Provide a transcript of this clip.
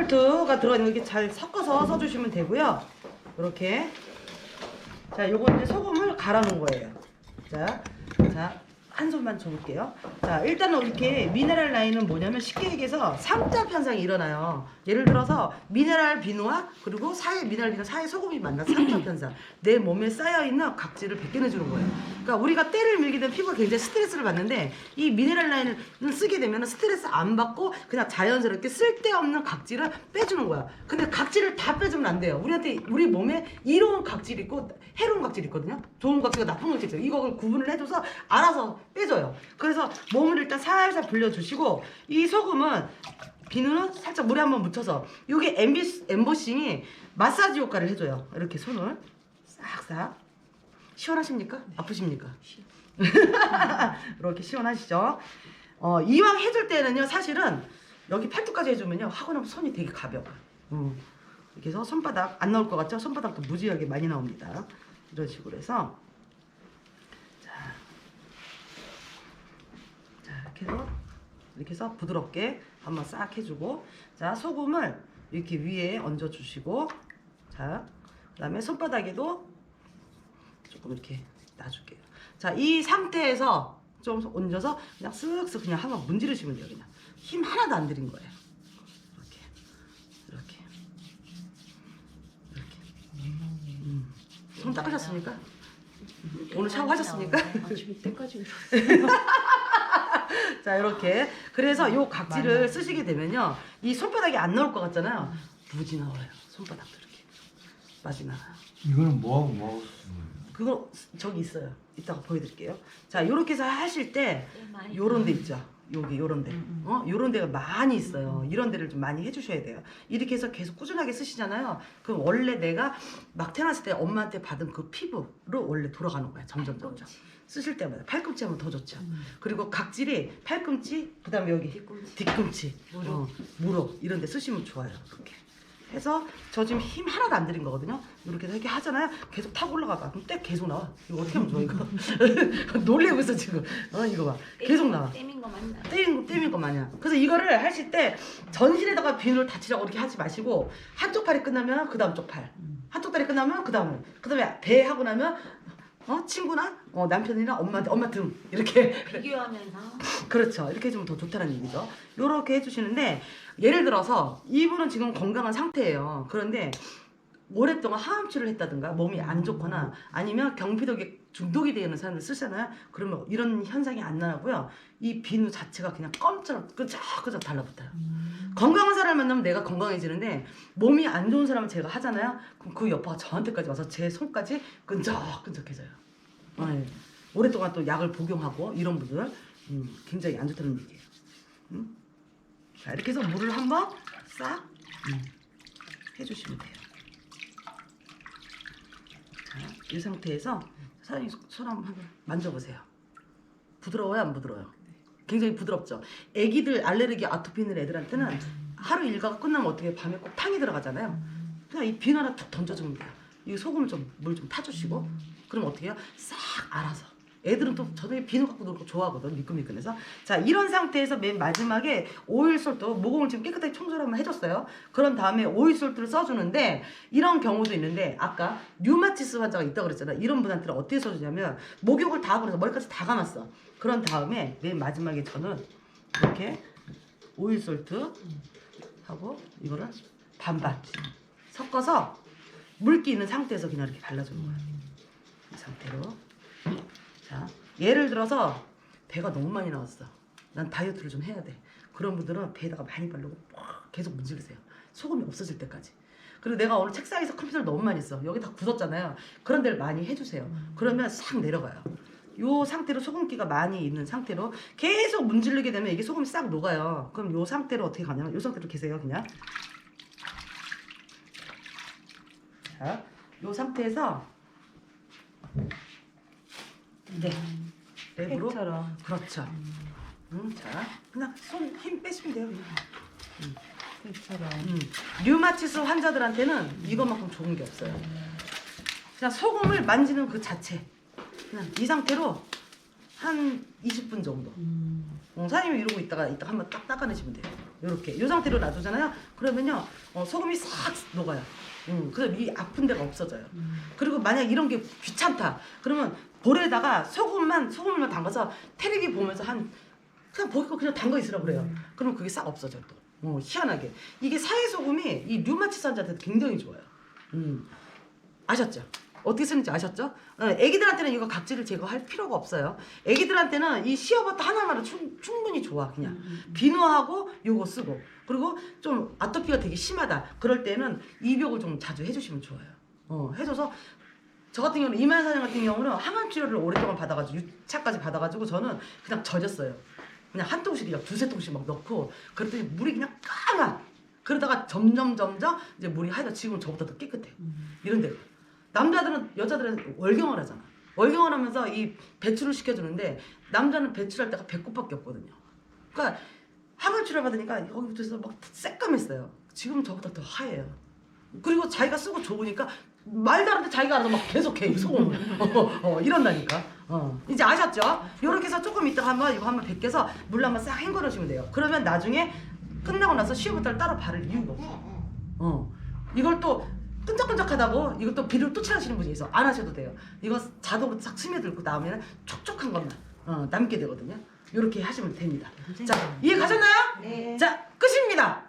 오일솔트가 들어가 있는 거 이렇게 잘 섞어서 써주시면 되고요. 이렇게. 자, 요거 이제 소금을 갈아 놓은 거예요. 자, 한 손만 줘볼게요. 자, 일단은 이렇게 미네랄 라인은 뭐냐면 쉽게 얘기해서 삼자 편상이 일어나요. 예를 들어서 미네랄 비누와 그리고 미네랄 비누 사이에 소금이 만나서 삼자 편상. 내 몸에 쌓여있는 각질을 벗겨내주는 거예요. 그러니까 우리가 때를 밀게 되면 피부가 굉장히 스트레스를 받는데 이 미네랄 라인을 쓰게 되면 스트레스 안 받고 그냥 자연스럽게 쓸데없는 각질을 빼주는 거야. 근데 각질을 다 빼주면 안 돼요. 우리 몸에 이로운 각질이 있고 해로운 각질이 있거든요. 좋은 각질과 나쁜 각질이 있어요. 이걸 구분을 해줘서 알아서 빼줘요. 그래서 몸을 일단 살살 불려주시고 이 소금은 비누는 살짝 물에 한번 묻혀서 이게 엠보싱이 마사지 효과를 해줘요. 이렇게 손을 싹싹. 시원하십니까? 아프십니까? 이렇게 시원하시죠? 이왕 해줄 때는요, 사실은 여기 팔뚝까지 해주면요, 하고 나면 손이 되게 가벼워요. 이렇게 해서 손바닥 안 나올 것 같죠? 손바닥도 무지하게 많이 나옵니다. 이런 식으로 해서 이렇게 해서 부드럽게 한번 싹 해주고, 자, 소금을 이렇게 위에 얹어주시고, 자, 그 다음에 손바닥에도 조금 이렇게 놔줄게요. 자, 이 상태에서 좀 얹어서 그냥 쓱쓱 그냥 한번 문지르시면 돼요. 그냥 힘 하나도 안 들인 거예요. 이렇게. 손 닦으셨습니까? 오늘 샤워하셨습니까? 아침 때까지 자, 이렇게. 그래서 요 각질을 쓰시게 되면요, 이 손바닥이 안 나올 것 같잖아요. 무지 나와요. 손바닥도 이렇게 맛이 나와요. 이거는 뭐하고 쓰는 거예요? 그거 저기 있어요. 이따가 보여드릴게요. 자, 요렇게 해서 하실 때 요런 데 있죠. 여기 요런 데. 요런 데가 많이 있어요. 이런 데를 좀 많이 해주셔야 돼요. 이렇게 해서 계속 꾸준하게 쓰시잖아요. 그럼 원래 내가 막 태어났을 때 엄마한테 받은 그 피부로 원래 돌아가는 거야. 점점. 쓰실 때마다. 팔꿈치 하면 더 좋죠. 그리고 각질이 팔꿈치, 그 다음에 여기 뒤꿈치, 무릎 이런 데 쓰시면 좋아요. 그렇게 해서 저 지금 힘 하나도 안 들인 거거든요. 이렇게 이렇게 하잖아요. 계속 타고 올라가봐. 그럼 때 계속 나와. 이거 어떻게 하면 좋아 이거. 놀래고 있어 지금. 이거 봐. 계속 나와. 땜인 거 맞나? 땜인 거 마냥. 그래서 이거를 하실 때 전신에다가 비누를 다치라고 이렇게 하지 마시고 한쪽 팔이 끝나면 그 다음 쪽 팔. 한쪽 다리 끝나면 그 다음에 배 하고 나면 친구나 남편이나 엄마 등 이렇게 비교하면서 그렇죠. 이렇게 해주면 더 좋다는 얘기죠. 이렇게 해주시는데 예를 들어서 이분은 지금 건강한 상태예요. 그런데 오랫동안 하암치를 했다든가 몸이 안 좋거나 아니면 경피독에 중독이 되는 사람들 쓰잖아요. 그러면 이런 현상이 안 나고요. 이 비누 자체가 그냥 껌처럼 끄적끄적 달라붙어요. 건강한 사람을 만나면 내가 건강해지는데 몸이 안 좋은 사람을 제가 하잖아요. 그럼 그 여파가 저한테까지 와서 제 손까지 끈적끈적해져요. 오랫동안 또 약을 복용하고 이런 분들 굉장히 안 좋다는 얘기예요. 자, 이렇게 해서 물을 한번 싹 해주시면 돼요. 자, 이 상태에서 사장님 손 한번 만져보세요. 부드러워요, 안 부드러워요? 굉장히 부드럽죠. 애기들 알레르기 아토피 있는 애들한테는 하루 일과가 끝나면 어떻게 밤에 꼭 탕이 들어가잖아요. 그냥 이 비누 하나 툭 던져주면 돼요. 이 소금을 물 좀 타주시고 그럼 어떻게 해요? 싹 알아서. 애들은 또 저녁에 비누 갖고 놀고 좋아하거든. 미끈미끈해서. 자, 이런 상태에서 맨 마지막에 오일솔트, 모공을 지금 깨끗하게 청소를 한번 해줬어요. 그런 다음에 오일솔트를 써주는데 이런 경우도 있는데 아까 류마티스 환자가 있다고 그랬잖아요. 이런 분한테는 어떻게 써주냐면 목욕을 다 하고 나서 머리까지 다 감았어. 그런 다음에 맨 마지막에 저는 이렇게 오일솔트 하고 이거를 반반 섞어서 물기 있는 상태에서 그냥 이렇게 발라주는 거예요. 이 상태로. 자, 예를 들어서 배가 너무 많이 나왔어. 난 다이어트를 좀 해야 돼. 그런 분들은 배에다가 많이 바르고 계속 문지르세요. 소금이 없어질 때까지. 그리고 내가 오늘 책상에서 컴퓨터를 너무 많이 써. 여기 다 굳었잖아요. 그런 데를 많이 해주세요. 그러면 싹 내려가요. 요 상태로 소금기가 많이 있는 상태로 계속 문지르게 되면 이게 소금이 싹 녹아요. 그럼 요 상태로 어떻게 가냐면 요 상태로 계세요. 그냥. 자, 요 상태에서 랩으로 팩처럼. 그렇죠. 자, 그냥 손 힘 빼시면 돼요. 팩처럼. 류마티스 환자들한테는 이것만큼 좋은 게 없어요. 그냥 소금을 만지는 그 자체. 그냥 이 상태로 한 20분 정도. 사장님이 이러고 있다가 한번 딱 닦아내시면 돼요. 요렇게 이 상태로 놔두잖아요. 그러면요 소금이 싹 녹아요. 그래서 이 아픈 데가 없어져요. 그리고 만약 이런 게 귀찮다 그러면 볼에다가 소금물만 담가서 테레비 보면서 그냥 보기고 그냥 담가 있으라고 그래요. 그럼 그게 싹 없어져 또. 희한하게 이게 사회소금이 이 류마티스 환자한테 굉장히 좋아요. 아셨죠? 어떻게 쓰는지 아셨죠? 애기들한테는 이거 각질을 제거할 필요가 없어요. 애기들한테는 이 시어버터 하나만으로 충분히 좋아. 그냥 비누하고 요거 쓰고 그리고 좀 아토피가 되게 심하다 그럴 때는 입욕을 좀 자주 해주시면 좋아요. 해줘서 저 같은 경우는 이만 사장 같은 경우는 항암 치료를 오랫동안 받아가지고 6차까지 받아가지고 저는 그냥 젖었어요. 그냥 한 통씩이야 두세 통씩 막 넣고 그랬더니 물이 그냥 까만. 그러다가 점점 이제 물이 하얘서 지금은 저보다 더 깨끗해. 이런데 남자들은 여자들은 월경을 하잖아. 월경을 하면서 이 배출을 시켜주는데 남자는 배출할 때가 배꼽밖에 없거든요. 그러니까 항암 치료 받으니까 거기부터 해서 막 새까맸어요. 지금 저보다 더 하얘요. 그리고 자기가 쓰고 좋으니까 말도 안 하는데 자기가 알아서 막 계속해 소금을 이런다니까. 이제 아셨죠? 요렇게 해서 조금 있다가 이거 한번 벗겨서 물로 한번 싹 헹궈놓으시면 돼요. 그러면 나중에 끝나고 나서 시어부터를 따로 바를 이유가 없어. 이걸 또 끈적끈적하다고 이걸 또 비를 또 칠하시는 분이 있어. 안 하셔도 돼요. 이거 자동으로 싹 스며들고 나오면 촉촉한 것만 남게 되거든요. 요렇게 하시면 됩니다. 자, 이해 가셨나요? 네. 자, 끝입니다.